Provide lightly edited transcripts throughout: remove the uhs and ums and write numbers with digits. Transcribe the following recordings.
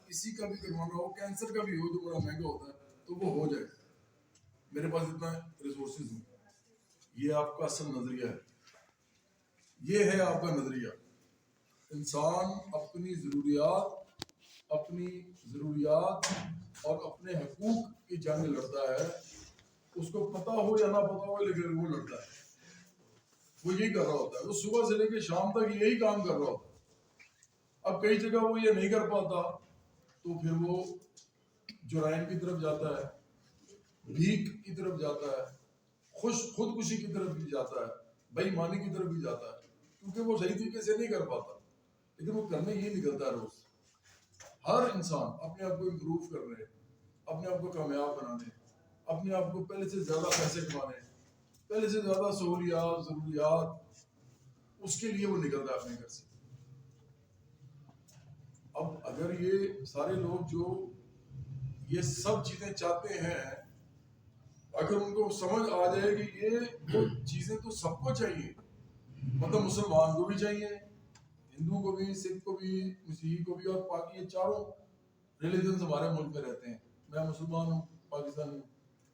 کسی کا بھی کروانا ہو, کینسر کا بھی ہو جو بڑا مہنگا ہوتا ہے, تو وہ ہو جائے. میرے پاس اتنا ریسورسز ہیں. یہ آپ کا اصل نظریہ ہے, یہ ہے آپ کا نظریہ. انسان اپنی ضروریات اور اپنے حقوق کی جنگ لڑتا ہے, اس کو پتا ہو یا نہ پتا ہو, لیکن وہ لڑتا ہے. وہ یہی کر رہا ہوتا ہے, وہ صبح سے لے کے شام تک یہی کام کر رہا ہوتا ہے. اب کئی جگہ وہ یہ نہیں کر پاتا تو پھر وہ جرائم کی طرف جاتا ہے, بھیک کی طرف جاتا ہے, خودکشی کی طرف بھی جاتا ہے, بے ایمانی کی طرف بھی جاتا ہے, کیونکہ وہ صحیح طریقے سے نہیں کر پاتا. لیکن وہ کرنے یہ نکلتا ہے روز. ہر انسان اپنے آپ کو امپروو کرنے, اپنے آپ کو کامیاب بنانے, اپنے آپ کو پہلے سے زیادہ پیسے کمانے, پہلے سے زیادہ سہولیات, ضروریات, اس کے لیے وہ نکلتا ہے اپنے گھر سے. اب اگر یہ سارے لوگ جو یہ سب چیزیں چاہتے ہیں, اگر ان کو سمجھ آ جائے کہ یہ وہ چیزیں تو سب کو چاہیے, مطلب مسلمان کو بھی چاہیے, ہندو کو بھی, سکھ کو بھی, مسیحی کو بھی, اور باقی یہ چاروں ریلیجنز ہمارے ملک میں رہتے ہیں. میں مسلمان ہوں, پاکستانی ہوں,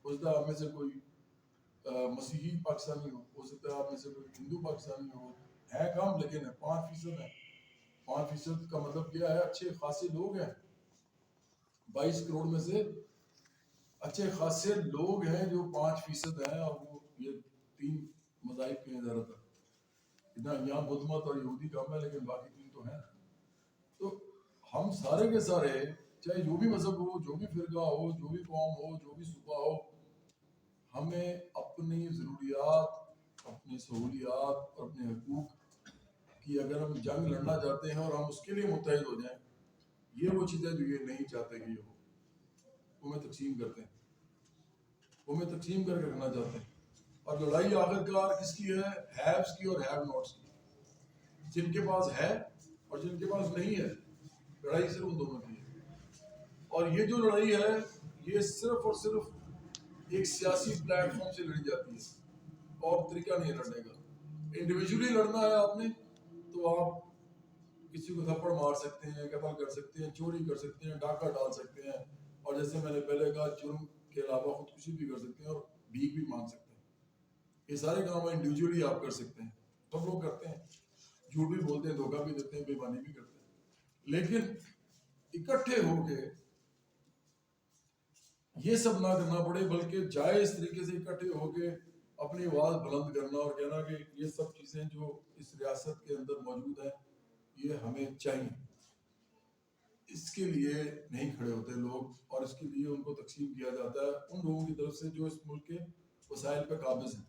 ہو سکتا ہے آپ میں سے کوئی مسیحی پاکستانی ہو سکتا ہے آپ میں سے کوئی ہندو پاکستانی ہو. ہے کم لیکن 5% ہے. 5% کا مطلب کیا ہے, اچھے خاصے لوگ ہیں. 22 کروڑ میں سے اچھے خاصے لوگ ہیں جو 5% ہیں, اور وہ یہ 3 مذاہب کے ہیں زیادہ تر. یہاں بدھ مت اور یہودی کم ہے, لیکن باقی 3 تو ہیں. تو ہم سارے کے سارے, چاہے جو بھی مذہب ہو, جو بھی فرقہ ہو, جو بھی قوم ہو, جو بھی صوبہ ہو, ہمیں اپنی ضروریات, اپنی سہولیات اور اپنے حقوق کی اگر ہم جنگ لڑنا چاہتے ہیں اور ہم اس کے لیے متحد ہو جائیں, یہ وہ چیزیں جو یہ نہیں چاہتے کہ یہ ہو, وہ میں تقسیم کرتے ہیں, وہ میں تقسیم کر کے رکھنا چاہتے ہیں. اور لڑائی آخرکار کس کی ہے؟ ہیوز کی اور ہیو ناٹس کی. جن کے پاس ہے اور جن کے پاس نہیں ہے, لڑائی صرف ان دونوں کی ہے. اور یہ جو لڑائی ہے یہ صرف اور صرف ایک سیاسی پلیٹ فارم سے لڑی جاتی ہے, اور طریقہ نہیں لڑنے کا. انڈیویجولی لڑنا ہے آپ نے تو آپ کسی کو تھپڑ مار سکتے ہیں, قتل کر سکتے ہیں, چوری کر سکتے ہیں, ڈاکہ ڈال سکتے ہیں, اور جیسے میں نے پہلے کہا جرم کے علاوہ خودکشی بھی کر سکتے ہیں اور بھیک بھی مانگ سکتے ہیں. یہ سارے کام انڈیویجولی آپ کر سکتے ہیں. سب لوگ کرتے ہیں, جھوٹ بھی بولتے ہیں, دھوکہ بھی دیتے ہیں, بے ایمانی بھی کرتے ہیں. لیکن اکٹھے ہو کے یہ سب نہ کرنا پڑے, بلکہ جائز طریقے سے اکٹھے ہو کے اپنی آواز بلند کرنا اور کہنا کہ یہ سب چیزیں جو اس ریاست کے اندر موجود ہیں یہ ہمیں چاہیے. اس کے لیے نہیں کھڑے ہوتے لوگ, اور اس کے لیے ان کو تقسیم کیا جاتا ہے ان لوگوں کی طرف سے جو اس ملک کے وسائل پہ قابض ہیں.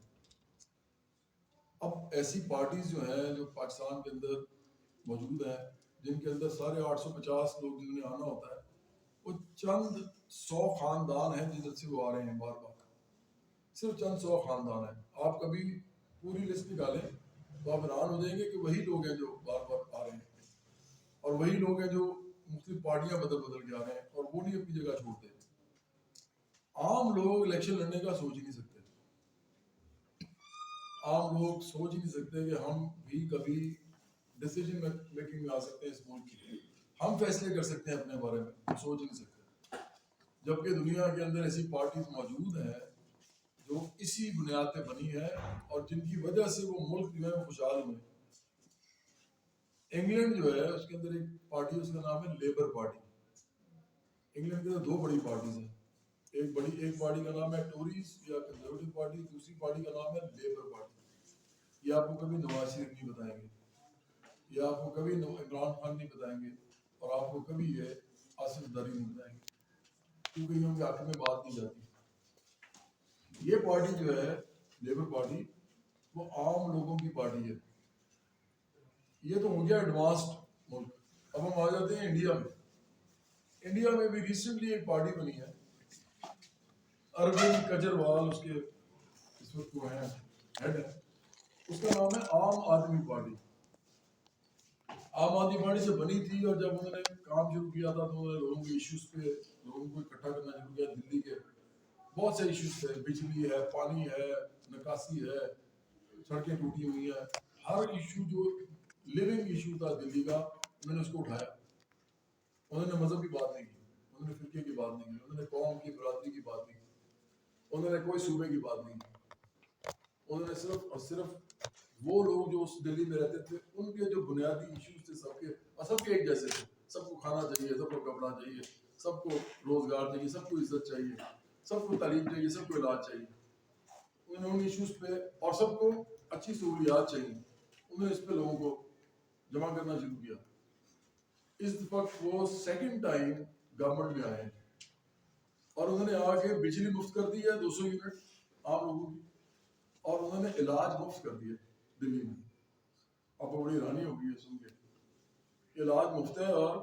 اب ایسی پارٹیز جو ہیں جو پاکستان کے اندر موجود ہیں, جن کے اندر سارے 850 لوگ جنہوں نے آنا ہوتا ہے, وہ چند 100 خاندان ہیں جدھر سے وہ آ رہے ہیں بار بار. صرف چند 100 خاندان ہیں. آپ کبھی پوری لسٹ نکالیں تو آپ حیران ہو جائیں گے کہ وہی لوگ ہیں جو بار بار آ رہے ہیں, اور وہی لوگ ہیں جو مختلف پارٹیاں بدل بدل کے آ رہے ہیں, اور وہ نہیں اپنی جگہ چھوڑتے. عام لوگ الیکشن لڑنے کا سوچ ہی نہیں سکتے. عام لوگ سوچ ہی نہیں سکتے کہ ہم بھی کبھی ڈیسیجن میکنگ میں آ سکتے ہیں اس ملک کی, ہم فیصلے کر سکتے ہیں اپنے بارے میں, ہم سوچ ہی نہیں سکتے. جبکہ دنیا کے اندر ایسی پارٹیز موجود ہیں جو اسی بنیاد پہ بنی ہے, اور جن کی وجہ سے وہ ملک جو ہے خوشحال ہوئے. انگلینڈ جو ہے اس کے اندر ایک پارٹی, اس کا نام ہے لیبر پارٹی. انگلینڈ کے اندر 2 بڑی پارٹیز ہیں. ایک پارٹی کا نام ہے ٹوریز یا کنزرویٹو پارٹی, دوسری پارٹی کا نام ہے لیبر پارٹی. یہ آپ کو کبھی نواز شریف نہیں بتائیں گے, یہ آپ کو کبھی عمران خان نہیں بتائیں گے, اور آپ کو کبھی یہ آصف زرداری نہیں بتائیں گے, کیونکہ یہ ان کے حق میں بات نہیں جاتی. یہ پارٹی جو ہے لیبر پارٹی, وہ عام لوگوں کی پارٹی ہے. یہ تو ہو گیا ایڈوانسڈ ملک. اب ہم آ جاتے ہیں انڈیا میں. انڈیا میں بھی ریسنٹلی ایک پارٹی بنی ہے, اروند کیجریوال اس کے اس وقت وہ ہیں ہیڈ ہے. اس کا نام ہے عام آدمی پارٹی. عام آدمی پارٹی سے بنی تھی, اور جب انہوں نے کام شروع کیا تھا تو انہوں نے لوگوں کے ایشوز پہ لوگوں کو اکٹھا کرنا شروع کیا. دلی کے بہت سے ایشوز تھے, بجلی ہے, پانی ہے, نکاسی ہے, سڑکیں ٹوٹی ہوئی ہیں, ہر ایشو جو لیونگ ایشو تھا دلی کا, میں نے اس کو اٹھایا. انہوں نے مذہب کی بات نہیں کی, انہوں نے فرقے کی بات نہیں کی, انہوں نے قوم کی برادری کی بات نہیں کی, انہوں نے کوئی صوبے کی بات نہیں کی. انہوں نے صرف اور صرف وہ لوگ جو اس دلی میں رہتے تھے ان کے جو بنیادی ایشوز تھے سب کے ایک جیسے تھے. سب کو کھانا چاہیے, سب کو کپڑا چاہیے, سب کو روزگار چاہیے, سب کو عزت چاہیے, سب کو تعلیم چاہیے, سب کو علاج چاہیے. انہوں نے ان ایشوز پہ, اور سب کو اچھی سہولیات چاہیے, انہوں نے اس پہ لوگوں کو جمع کرنا شروع کیا. اس وقت وہ سیکنڈ ٹائم گورنمنٹ میں آئے ہیں اور انہوں نے آ کے بجلی مفت کر دی ہے 200 یونٹ عام لوگوں کی, اور انہوں نے علاج مفت کر دیا دلی میں. آپ کو بڑی حیرانی ہوگی ہے سن کے, علاج مفت ہے اور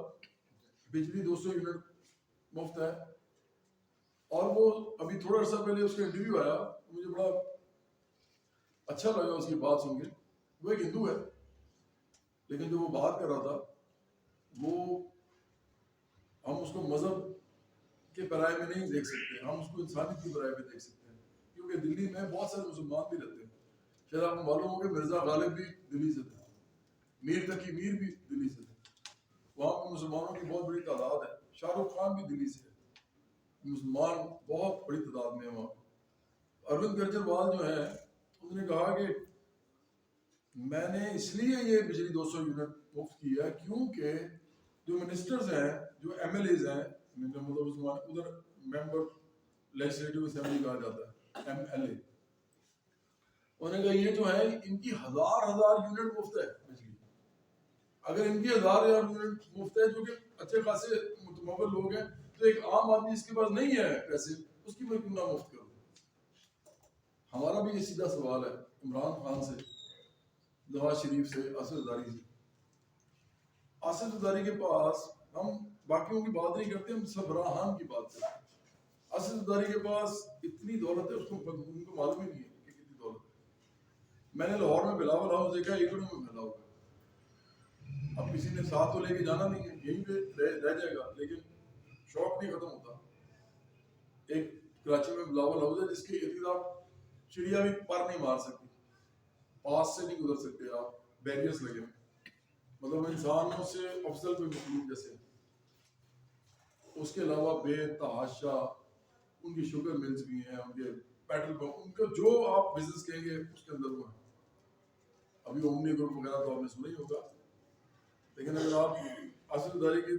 بجلی 200 یونٹ مفت ہے. اور وہ ابھی تھوڑا عرصہ پہلے اس کا انٹرویو آیا, مجھے بڑا اچھا لگا اس کی بات سن کے. وہ ایک ہندو ہے لیکن جو وہ بات کر رہا تھا وہ, ہم اس کو مذہب کے پیرائے میں نہیں دیکھ سکتے, ہم اس کو انسانیت کے پیرائے میں دیکھ سکتے ہیں, کیونکہ دلی میں بہت سارے مسلمان بھی رہتے ہیں. شاید آپ کو معلوم ہو کہ مرزا غالب بھی دلی سے تھے, میر تقی میر بھی دلی سے تھے, وہاں پہ مسلمانوں کی بہت بڑی تعداد ہے. شاہ رخ خان بھی دلی سے ہے, مسلمان بہت بڑی تعداد میں ہیں وہاں. اروند کیجریوال جو ہیں انہوں نے کہا کہ میں نے اس لیے یہ بجلی 200 یونٹ مفت کی ہے کیونکہ جو منسٹرز ہیں, جو ایم ایل ایز ہیں, مطلب ادھر ممبر لیجسلیٹو اسمبلی کہا جاتا ہے, ایم ایل اے, انہوں نے کہا یہ جو ہے ان کی 1000 یونٹ مفت ہے بجلی. اگر ان کی 1000 یونٹ مفت ہے جو کہ اچھے خاصے متمول لوگ ہیں, تو ایک عام آدمی جس کے پاس نہیں ہے پیسے, اس کی میں کیوں نہ مفت کروں. ہمارا بھی یہ سیدھا سوال ہے عمران خان سے, نواز شریف سے, اسد زرداری سے. اسد زرداری کے پاس ہم باقیوں کی بات نہیں کرتے, ہم سربراہان کی بات کرتے ہیں. اسد زرداری کے پاس اتنی دولت ہے, اس کو ان کو معلوم ہی نہیں ہے کہ کتنی دولت ہے. میں نے لاہور میں بلاول ہاؤس دیکھا, ایکڑوں میں پھیلا ہوا ہے. اب کسی نے ساتھ تو لے کے جانا نہیں ہے, یہیں پہ رہ جائے گا, لیکن شوق نہیں ختم ہوتا. ایک کراچی میں بلاول ہاؤس ہے جس کے ارد گرد چڑیا بھی پر نہیں مار سکتی, پاس سے نہیں گزر سکتے آپ, بیریئرز لگے ہوئے, مطلب انسانوں سے افضل کوئی مخلوق جیسے. اس کے علاوہ بے تحاشا ان کی شوگر ملز بھی ہیں, ان کے پیٹرول پمپ, ان کا جو آپ بزنس کہیں گے اس کے اندر وہ ہے. ابھی اومنی گروپ وغیرہ تو آپ نے سنا ہی ہوگا, لیکن اگر آپ اسد زرداری کے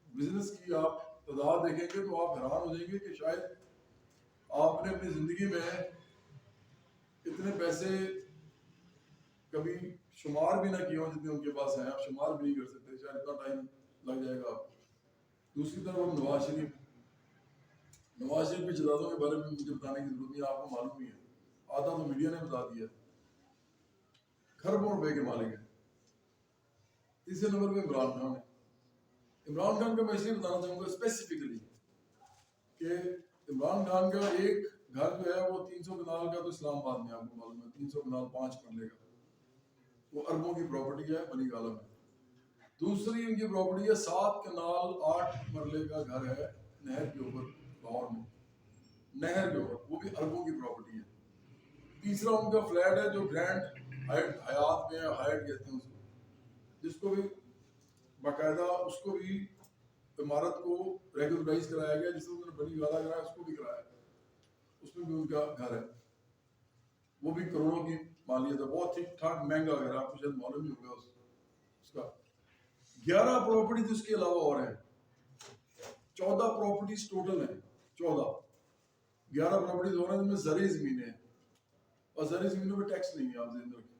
بزنس کی آپ تعداد دیکھیں گے تو آپ حیران ہو جائیں گے کہ شاید آپ نے اپنی زندگی میں اتنے پیسے کبھی شمار بھی نہ کیے ہوں جتنے ان کے پاس ہیں. آپ شمار بھی نہیں کر سکتے, شاید اتنا ٹائم لگ جائے گا آپ. دوسری طرف ہم نواز شریف کی جدادوں کے بارے میں مجھے بتانے کی ضرورت نہیں, آپ کو معلوم ہی ہے, آدھا تو میڈیا نے بتا دیا. کھربوں روپے کے مالک ہیں. تیسرے نمبر پہ عمران خان ہے. عمران خان کا میں اس لیے بتانا چاہوں گا اسپیسیفکلی کہ عمران خان کا ایک گھر جو ہے وہ 300 کنال کا تو اسلام آباد میں, آپ کو معلوم ہے 300 کنال 5 مرلے کا, وہ اربوں کی پراپرٹی ہے بنی گالہ میں. دوسری ان کی پراپرٹی ہے 7 کنال 8 مرلے کا گھر ہے نہر کے اوپر لاہور میں, نہر کے اوپر, وہ بھی اربوں کی پراپرٹی ہے. تیسرا ان کا فلیٹ ہے جو گرینڈ حیات میں, ہائٹ کہتے ہیں اس کو, جس کو بھی باقاعدہ اس کو بھی عمارت کو ریگولرائز کرایا گیا, جس میں بنی گالہ کرایا اس کو بھی کرایا, اس میں بھی ان کا گھر ہے. وہ بھی کروڑوں کی مالیت ہے, بہت ٹھیک ٹھاک مہنگا گھر ہے, آپ کو شاید معلوم ہی ہوگا اس کا. 11 پراپرٹیز اس کے علاوہ اور ہیں, 14 پراپرٹیز ٹوٹل ہیں, 14 11 پراپرٹیز اور ہیں جن میں زرعی زمینیں ہیں, اور زرعی زمینوں پہ ٹیکس نہیں ہے. آپ ذہن رکھیں,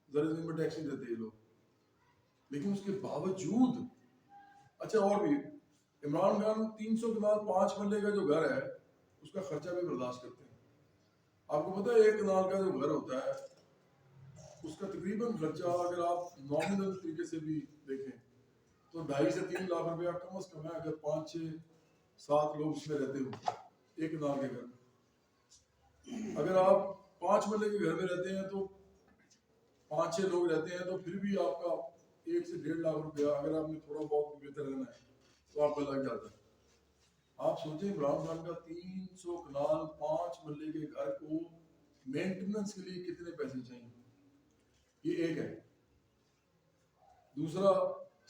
زرعی زمین پہ ٹیکس نہیں دیتے یہ لوگ. لیکن اس کے باوجود, اچھا اور بھی, عمران خان 300 کنال 5 مرلے کا جو گھر ہے اس کا خرچہ بھی برداشت کرتے ہیں. آپ کو پتا ہے 1 کنال کا جو گھر ہوتا ہے اس کا تقریباً خرچہ اگر آپ نامنل طریقے سے بھی دیکھیں تو 2.5 سے 3 لاکھ روپیہ کم از کم ہے, اگر 5 6 7 لوگ اس میں رہتے ہوں 1 کنال کے گھر. اگر آپ 5 مرلے کے گھر میں رہتے ہیں تو 5 6 لوگ رہتے ہیں تو پھر بھی آپ کا 1 سے 1.5 لاکھ روپیہ, اگر آپ نے تھوڑا بہت بہتر رہنا ہے تو آپ کا لگ جاتا ہے. آپ سوچیں عمران خان کا 300 کنال 5 مرلے کے گھر کو مینٹیننس کے لیے کتنے پیسے چاہیے, یہ ایک ہے. دوسرا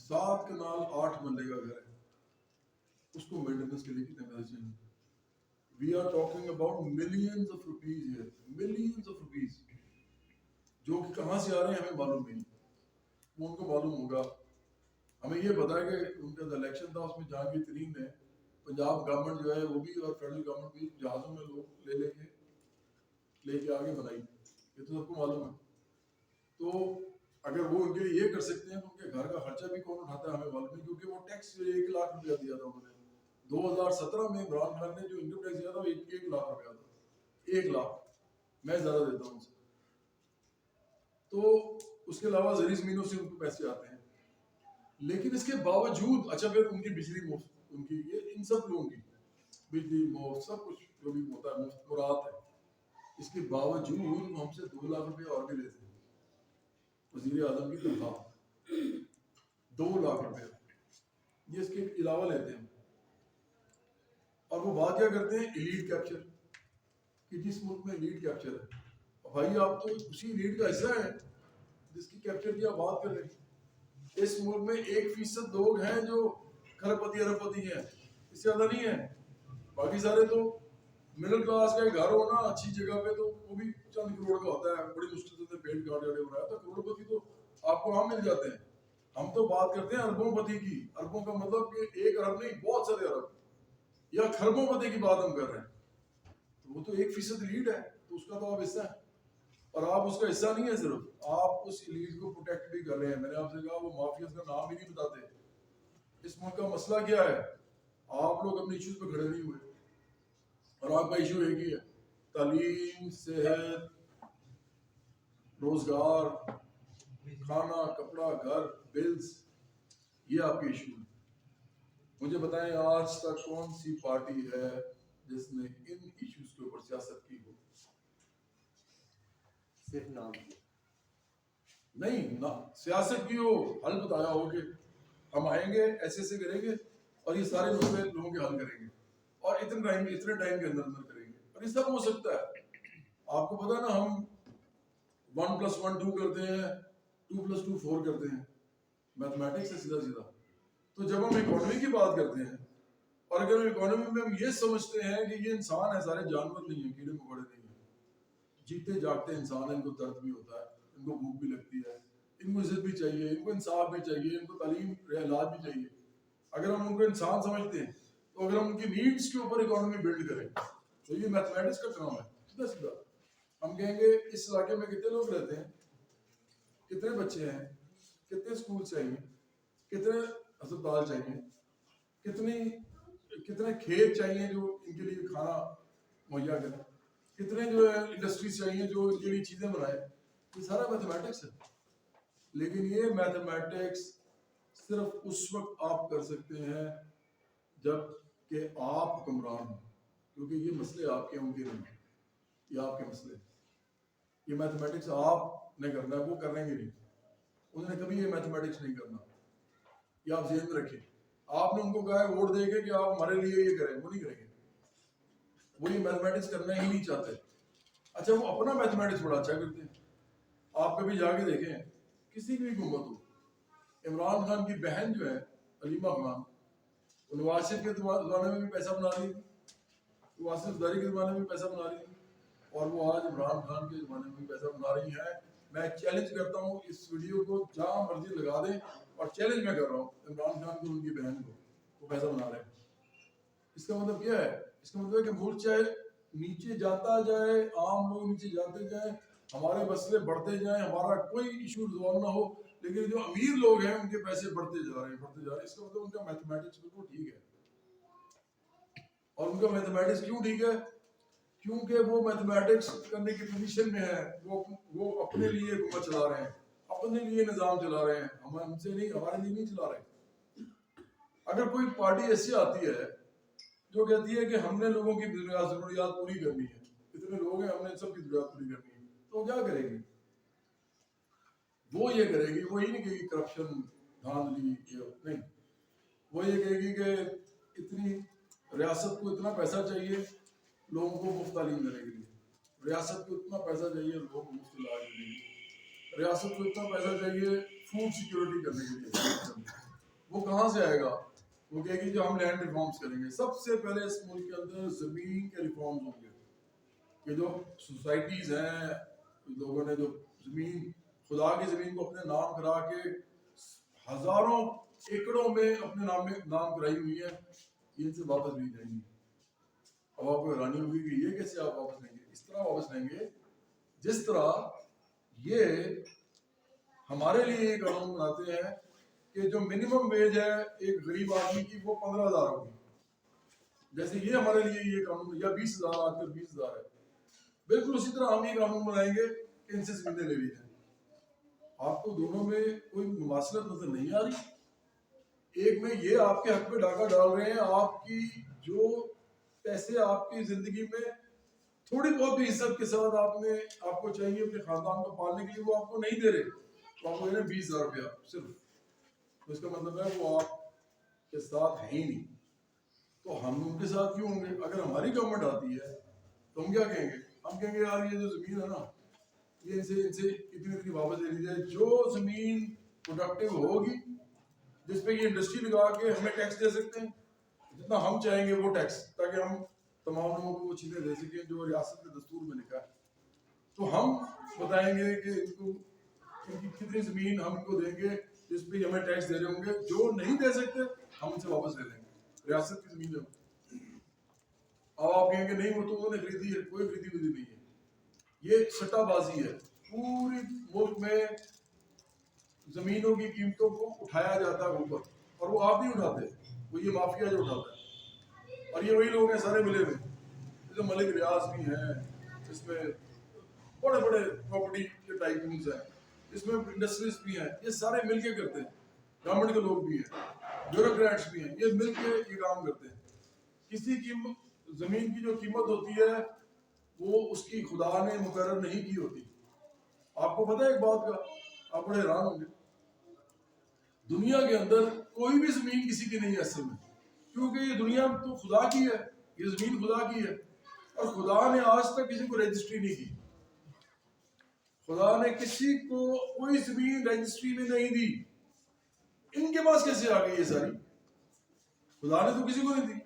7 کنال 8 مرلے کا گھر ہے, بزنس کے لیے کتنے پیسے چاہیے. We are talking about millions of rupees here, millions of rupees, جو کہ کہاں سے آ رہے ہیں ہمیں معلوم نہیں, وہ ان کو معلوم ہوگا. ہمیں یہ پتا ہے کہ ان کا الیکشن تھا, اس میں جہانگیر ترین نے پنجاب گورنمنٹ جو ہے وہ بھی اور فیڈرل گورنمنٹ بھی جہازوں میں لوگ لے کے آگے بنائی, یہ تو سب کو معلوم ہے. تو اگر وہ ان کے لیے یہ کر سکتے ہیں تو ان کے گھر کا خرچہ بھی کون اٹھاتا ہے ہمیں معلوم نہیں, کیونکہ وہ ٹیکس 1 لاکھ روپیہ دیا تھا انہوں نے. 2017 میں عمران خان نے جو انکم ٹیکس دیا تھا وہ 1 لاکھ روپیہ تھا, 1 لاکھ. میں زیادہ دیتا ہوں. تو اس کے علاوہ زرعی زمینوں سے ان کو پیسے آتے ہیں. لیکن اس کے باوجود اچھا پھر ان کی بجلی مفت, ان کی یہ ان سب لوگوں کی بجلی مفت, سب کچھ جو بھی ہوتا ہے مفت مراد ہے. اس کے باوجود ہم سے 2 لاکھ روپے اور بھی لیتے ہیں. وزیر اعظم کی تنخواہ 2 لاکھ روپے یہ اس کے علاوہ لیتے ہیں. اور وہ بات کیا کرتے ہیں, ایلیٹ کیپچر, کہ جس ملک میں ایلیٹ کیپچر ہے. بھائی آپ تو اسی ایلیٹ کا حصہ ہیں جس کی کیپچر کی آپ بات کر رہے ہیں. اس ملک میں 1% لوگ ہیں جو کھرب پتی ارب پتی ہیں, اس سے زیادہ نہیں ہے. باقی سارے تو مڈل کلاس کا گھر ہونا اچھی جگہ پہ تو وہ بھی چند کروڑ کا ہوتا ہے, بڑی مشکل سے پیٹ کاٹ کے بنایا تو کروڑ پتی تو آپ کو وہاں مل جاتے ہیں. ہم تو بات کرتے ہیں اربوں پتی کی. اربوں کا مطلب کہ 1 ارب نہیں, بہت سارے ارب یا کھربوں پتی کی بات ہم کر رہے ہیں. تو وہ تو 1% لیڈ ہے, تو اس کا تو آپ حصہ ہے. اور آپ اس کا حصہ نہیں ہے, صرف آپ اس لیڈ کو پروٹیکٹ بھی کر رہے ہیں. میں نے آپ سے کہا وہ مافیاز کا نام بھی نہیں بتاتے. اس ملک کا مسئلہ کیا ہے, آپ لوگ اپنے ایشوز پہ کھڑے نہیں ہوئے, اور آپ کا ایشو ایک ہی ہے, تعلیم, صحت, روزگار, کھانا, کپڑا, گھر, بلز, یہ آپ کے ایشو ہیں. مجھے بتائیں آج تک کون سی پارٹی ہے جس نے ان ایشوز کے اوپر سیاست کی ہو؟ صرف نام نہیں, سیاست کی ہو, حل بتایا ہو کہ ہم آئیں گے ایسے ایسے کریں گے اور یہ سارے مسئلے لوگوں کے حل کریں گے اور اتنے ٹائم کے اندر کریں گے. اور یہ سب ہو سکتا ہے. آپ کو پتا نا, ہم 1+1 2 کرتے ہیں, 2+2 4 کرتے ہیں, میتھمیٹکس ہے سیدھا سیدھا. تو جب ہم اکانومی کی بات کرتے ہیں, اور اگر ہم اکانومی میں ہم یہ سمجھتے ہیں کہ یہ انسان ہے, سارے جانور نہیں ہیں, کیڑے مکوڑے نہیں ہیں, جیتے جاگتے انسان ہیں, ان کو درد بھی ہوتا ہے, ان کو بھوک بھی لگتی ہے, ان کو عزت بھی چاہیے, ان کو انصاف بھی چاہیے, ان کو تعلیم علاج بھی چاہیے. اگر ہم ان کو انسان سمجھتے ہیں تو اگر ہم ان کی نیڈس کے اوپر اکانومی بلڈ کریں تو یہ میتھمیٹکس کا کام ہے سیدھا سیدھا. ہم کہیں گے اس علاقے میں کتنے لوگ رہتے ہیں, کتنے بچے ہیں, کتنے اسکول چاہیے, کتنے ہسپتال چاہیے, کتنے کھیت چاہیے جو ان کے لیے کھانا مہیا کریں, کتنے جو ہے انڈسٹریز چاہیے جو ان کے لیے چیزیں بنائیں. یہ سارا میتھمیٹکس ہے. لیکن یہ میتھمیٹکس صرف اس وقت آپ کر سکتے ہیں جب کہ آپ حکمران ہوں, کیونکہ یہ مسئلے آپ کے ان کے نہیں ہیں, یہ آپ کے مسئلے. یہ میتھمیٹکس آپ نے کرنا ہے, وہ کریں گے نہیں. انہوں نے کبھی یہ میتھمیٹکس نہیں کرنا, یہ آپ ذہن میں رکھیں. آپ نے ان کو کہا ہے ووٹ دے کے کہ آپ ہمارے لیے یہ کریں, وہ نہیں کریں گے. وہ یہ میتھمیٹکس کرنا ہی نہیں چاہتے. اچھا, وہ اپنا میتھمیٹکس بڑا اچھا کرتے ہیں. آپ کبھی جا کے دیکھیں, کسی کی بھی حکومت ہو, عمران خان کی بہن جو ہے علیمہ خان, وہ نواز شریف کے زمانے میں بھی پیسہ بنا رہی تھی, نواز شریف کے زمانے میں بھی پیسہ بنا رہی تھی, اور وہ آج عمران خان کے زمانے میں بھی پیسہ بنا رہی ہیں. میں چیلنج کرتا ہوں اس ویڈیو کو جہاں مرضی لگا دیں, اور چیلنج میں کر رہا ہوں عمران خان کو, ان کی بہن کو, وہ پیسہ بنا رہے ہیں. اس کا مطلب کیا ہے؟ اس کا مطلب ہے کہ ملک چاہے نیچے جاتا جائے, عام لوگ نیچے جاتے جائیں, ہمارے مسئلے بڑھتے جائیں, ہمارا کوئی ایشو ریزالو نہ ہو, لیکن جو امیر لوگ ہیں ان کے پیسے بڑھتے جا رہے ہیں. اس کا مطلب ان کا میتھمیٹکس بالکل ٹھیک ہے. اور ان کا میتھمیٹکس کیوں ٹھیک ہے؟ کیونکہ وہ میتھمیٹکس کرنے کی پوزیشن میں ہے. وہ اپنے لیے حکومت چلا رہے ہیں, اپنے لیے نظام چلا رہے ہیں, ہم سے نہیں, ہمارے لیے نہیں چلا رہے. اگر کوئی پارٹی ایسی آتی ہے جو کہتی ہے کہ ہم نے لوگوں کی ضروریات پوری کرنی ہے, اتنے لوگ ہیں, ہم نے سب کی ضروریات پوری کرنی ہے, تو کیا کرے گی؟ وہ یہ کرے گی, وہ یہ نہیں کہے گی کرپشن دھاندلی نہیں, وہ یہ کہے گی کہ اتنی ریاست کو اتنا پیسہ چاہیے لوگوں کو مفت تعلیم دینے کے لیے, ریاست کو اتنا پیسہ چاہیے لوگوں کو مفت علاج دینے کے لیے, ریاست کو اتنا پیسہ چاہیے فوڈ سیکورٹی کرنے کے لیے. وہ کہاں سے آئے گا؟ وہ کہے گی جو ہم لینڈ ریفارمز کریں گے. سب سے پہلے اس ملک کے اندر زمین کے ریفارمز ہوں گے کہ جو سوسائٹیز ہیں, لوگوں نے جو زمین, خدا کی زمین کو اپنے نام کرا کے ہزاروں ایکڑوں میں اپنے نام کرائی ہوئی ہے, یہ ان سے واپس نہیں جائیں گی. اب آپ کو حیرانی ہوگی کہ یہ کیسے آپ واپس لیں گے؟ اس طرح واپس لیں گے جس طرح یہ ہمارے لیے یہ قانون بناتے ہیں کہ جو منیمم ویج ہے ایک غریب آدمی کی وہ 15,000 ہوگی. جیسے یہ ہمارے لیے یہ قانون, یا 20,000, آج کل 20,000 ہے, بالکل اسی طرح ہم یہ قانون بنائیں گے کہ ان سے زمینیں لے لی جائیں. آپ کو دونوں میں کوئی مماثلت نظر نہیں آ رہی؟ ایک میں یہ آپ کے حق میں ڈاکہ ڈال رہے ہیں, آپ کی جو پیسے آپ کی زندگی میں تھوڑی بہت بھی عزت کے ساتھ آپ کو چاہیے اپنے خاندان کو پالنے کے لیے, وہ آپ کو نہیں دے رہے, تو آپ کو دے رہے 20,000 روپیہ صرف. تو اس کا مطلب ہے وہ آپ کے ساتھ ہے ہی نہیں. تو ہم ان کے ساتھ کیوں ہوں گے؟ اگر ہماری گورنمنٹ آتی ہے تو ہم کیا کہیں گے؟ ہم کہیں گے یار یہ جو زمین ہے نا, یہ ان سے اتنی واپس دے دی جائے. جو زمین پروڈکٹیو ہوگی, جس پہ یہ انڈسٹری لگا کے ہمیں ٹیکس دے سکتے ہیں, جتنا ہم چاہیں گے وہ ٹیکس, تاکہ ہم تمام لوگوں کو وہ چیزیں دے سکیں جو ریاست کے دستور میں لکھا ہے. تو ہم بتائیں گے کہ ان کی کتنی زمین ہم کو دیں گے جس پہ ہمیں ٹیکس دے رہے ہوں گے. جو نہیں دے سکتے ہم ان سے واپس لے لیں گے ریاست کی زمین. اب آپ کہیں گے نہیں وہ تو انہوں نے خریدی ہے. کوئی خریدی ہوئی نہیں ہے, یہ سٹا بازی ہے. پوری ملک میں زمینوں کی قیمتوں کو اٹھایا جاتا ہے اوپر, اور وہ آپ نہیں اٹھاتے, وہ یہ مافیا جو اٹھاتا ہے. اور یہ وہی لوگ ہیں سارے ملے ہوئے, جو ملک ریاض بھی ہیں, اس میں بڑے بڑے پراپرٹی کے ٹائکونز ہیں, اس میں انڈسٹریز بھی ہیں, یہ سارے مل کے کرتے ہیں. گورنمنٹ کے لوگ بھی ہیں, بیوروکریٹس بھی ہیں, یہ مل کے یہ کام کرتے ہیں. کسی کی زمین کی جو قیمت ہوتی ہے وہ اس کی خدا نے مقرر نہیں کی ہوتی. آپ کو پتہ ہے ایک بات کا, آپ بڑے حیران ہوں گے, دنیا کے اندر کوئی بھی زمین کسی کی نہیں ہے اصل میں, کیونکہ یہ دنیا تو خدا کی ہے, یہ زمین خدا کی ہے, اور خدا نے آج تک کسی کو رجسٹری نہیں کی. خدا نے کسی کو کوئی زمین رجسٹری میں نہیں دی. ان کے پاس کیسے آ گئی یہ ساری؟ خدا نے تو کسی کو نہیں دی.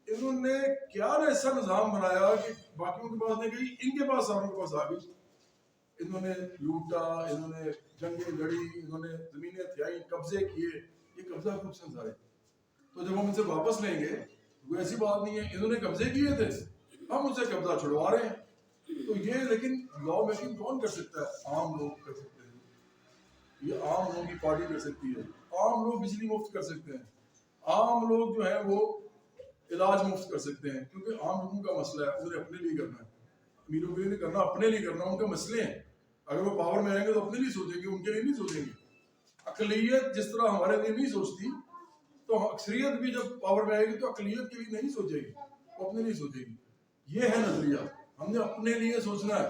انہوں نے کیا ایسا نظام بنایا کہ باقیوں کے پاس نہیں گئی, ان کے پاس ساروں کے پاس آ گئی. انہوں نے لوٹا, انہوں نے جنگیں لڑی, انہوں نے زمینیں ہتھیائی, قبضے کیے. یہ قبضہ خوب سارے. تو جب ہم ان سے واپس لیں گے, کوئی ایسی بات نہیں ہے انہوں نے قبضے کیے تھے, ہم ان سے قبضہ چھڑوا رہے ہیں. تو یہ لیکن لا میکنگ کون کر سکتا ہے؟ عام لوگ کر سکتے ہیں. یہ عام لوگوں کی پارٹی کر سکتی ہے. عام لوگ بجلی مفت کر سکتے ہیں. عام لوگ جو ہیں وہ علاج مفت کر سکتے ہیں, کیونکہ عام لوگوں کا مسئلہ ہے, انہیں اپنے لیے کرنا ہے. امیروں کے لیے نہیں کرنا, اپنے لیے کرنا. ان کے مسئلے ہیں, اگر وہ پاور میں آئیں گے تو اپنے لیے سوچیں گے, ان کے لیے نہیں سوچیں گے. اقلیت جس طرح ہمارے لیے نہیں سوچتی, تو اکثریت بھی جب پاور میں آئے گی تو اقلیت کے لیے نہیں سوچے گی, وہ اپنے لیے سوچے گی. یہ ہے نظریہ. ہم نے اپنے لیے سوچنا ہے,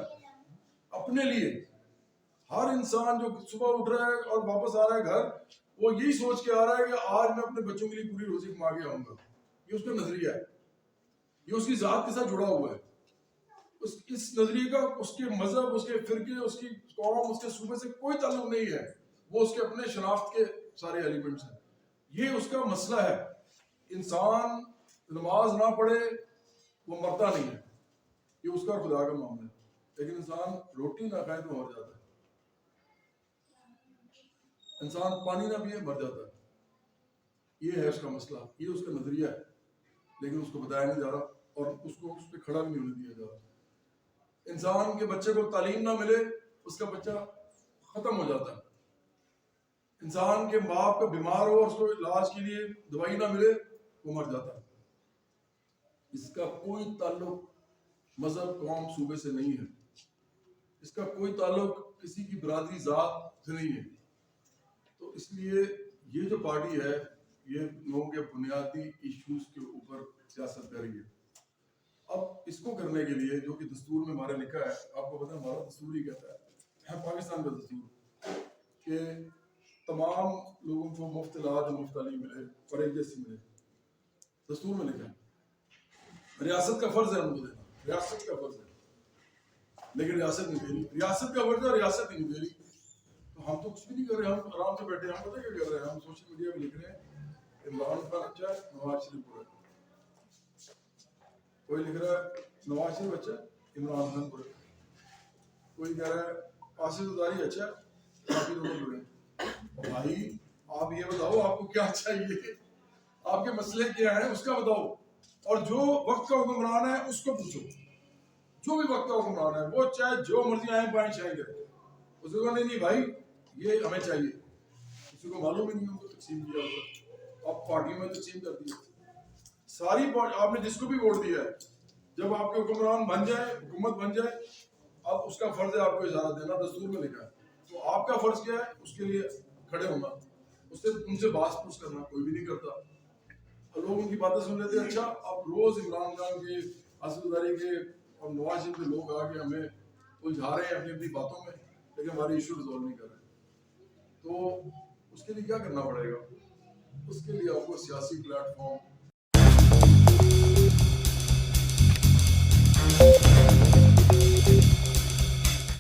اپنے لیے. ہر انسان جو صبح اٹھ رہا ہے اور واپس آ رہا ہے گھر, وہ یہی سوچ کے آ رہا ہے کہ آج میں اپنے بچوں کے لیے پوری روزی کما کے آؤں گا. یہ اس کا نظریہ ہے, یہ اس کی ذات کے ساتھ جڑا ہوا ہے. اس نظریے کا اس کے مذہب, اس کے فرقے, اس کی قوم, اس کے صوبے سے کوئی تعلق نہیں ہے. وہ اس کے اپنے شناخت کے سارے ایلیمنٹس ہیں. یہ اس کا مسئلہ ہے. انسان نماز نہ پڑھے وہ مرتا نہیں ہے, یہ اس کا خدا کا معاملہ ہے. لیکن انسان روٹی نہ کھائے تو مر جاتا ہے, انسان پانی نہ پیے مر جاتا ہے. یہ ہے اس کا مسئلہ, یہ اس کا نظریہ ہے. لیکن اس کو بتایا نہیں جا رہا, اور اس کو اس پہ کھڑا بھی نہیں ہونے دیا جا رہا. انسان کے بچے کو تعلیم نہ ملے, اس کا بچہ ختم ہو جاتا ہے. انسان کے باپ کا بیمار ہو, اس کو علاج کے لیے دوائی نہ ملے, وہ مر جاتا ہے. اس کا کوئی تعلق مذہب, قوم, صوبے سے نہیں ہے. اس کا کوئی تعلق کسی کی برادری, ذات سے نہیں ہے. تو اس لیے یہ جو پارٹی ہے یہ لوگوں کے بنیادی ایشوز کے اوپر سیاست کر رہی ہے. اب اس کو کرنے کے لیے جو کہ دستور میں ہمارا لکھا ہے, آپ کو پتہ ہے ہمارا دستور ہی کہتا ہے, پاکستان کا دستور, کہ تمام لوگوں کو مفت علاج اور مفت تعلیم ملے اور ایک جیسی ملے. دستور میں لکھا ہے. ریاست کا فرض ہے ان کو دینا, ریاست کا فرض ہے, لیکن ریاست نہیں دے رہی. ریاست کا فرض ہے, ریاست ہی نہیں دے رہی. تو ہم تو کچھ بھی نہیں کر رہے, ہم آرام سے بیٹھے ہیں. ہم پتہ کیا کر رہے ہیں, ہم سوشل میڈیا پہ لکھ رہے ہیں عمران خان اچھا ہے، نواز شریف برا ہے. کوئی لکھ رہا ہے نواز شریف اچھا ہے، عمران خان برا ہے. کوئی کہہ رہا ہے آصف زرداری اچھا ہے، باقی دونوں برے ہیں. بھائی آپ یہ بتاؤ آپ کو کیا چاہیے، آپ کے مسئلے کیا ہیں اس کا بتاؤ، اور جو وقت کا حکمران ہے اس کو پوچھو. جو بھی وقت کا حکمران ہے وہ چاہے جو مرضی آئیں بائیں شائیں کرے، اس کو نہیں بھائی یہ ہمیں چاہیے. کسی کو معلوم ہی نہیں ان کو تقسیم کیا ہوگا، اب پارٹی میں تقسیم کر دی ساری آپ نے جس کو بھی ووٹ دیا ہے. جب آپ کے حکمران بن جائے، حکومت بن جائے، اب اس کا فرض ہے آپ کو اجازت دینا، دستور میں لکھا ہے. تو آپ کا فرض کیا ہے، اس کے لیے کھڑے ہونا، ان سے باس پوچھ کرنا. کوئی بھی نہیں کرتا. لوگ ان کی باتیں سن لیتے ہیں. اچھا اب روز عمران خان کے، آصف زرداری کے اور نواز شریف کے لوگ آ کے ہمیں الجھا رہے ہیں اپنی اپنی باتوں میں، لیکن ہماری ایشو ریزالو نہیں کر رہے. تو اس کے لیے کیا کرنا پڑے گا؟ اس کے لیے آپ کو سیاسی پلیٹ فارم